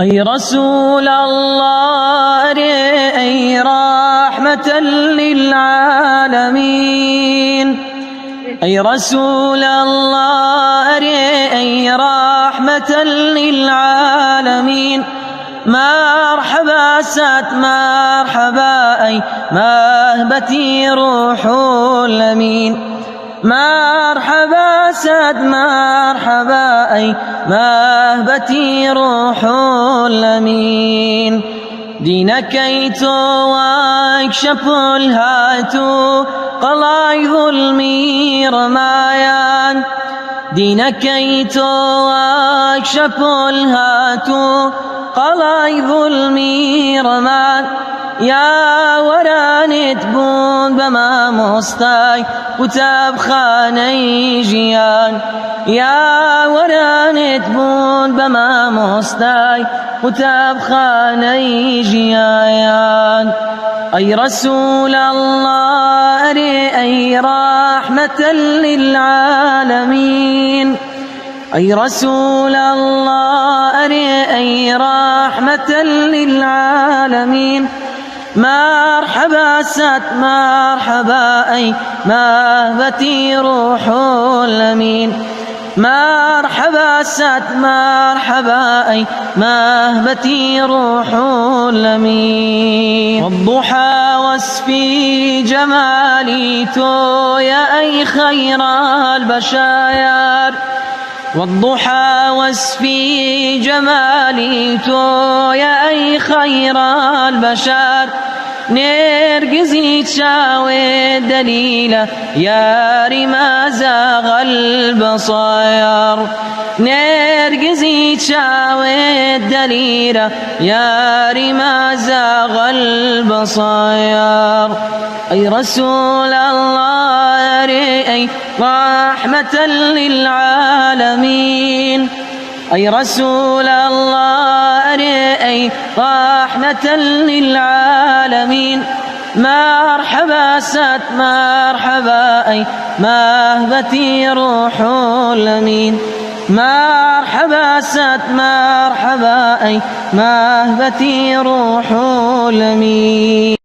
أي رسول الله أي رحمة للعالمين، أي رسول الله أي رحمة للعالمين. مرحبا سات مرحبا أي مهبتي روح الأمين، مرحبا سات مرحبا أي مهبتي روح الأمين. دينك واكشف الهاتو قلاي ظلمي رمايان، دينك واكشف الهاتو قلاي ظلمي رمان. يا ورانت بون بما مستاي وتاب خاني جيان، يا ورانت بون بما مستاي وتاب خاني جيان. أي رسول الله أي رحمة للعالمين، أي رسول الله أي رحمة للعالمين. مرحبا سات مرحبا أي مهبتي روح الأمين، مرحبا سات مرحبا أي مهبتي روح الأمين. والضحى واسفي جمالي تو يا أي خير البشاير، والضحى واسفي جمالي تو يا أي خير البشر. نرجزي تشاوي دليلة يا رما زاغ البصاير، نرجزي تشاوي دليلة يا رما زاغ البصاير. أي رسول الله أي رحمة للعالمين، أي رسول الله أي رحمة للعالمين. مرحبا سات مرحبا أي مهبتي روح الأمين، مرحبا سات مرحبا أي مهبتي روح الأمين.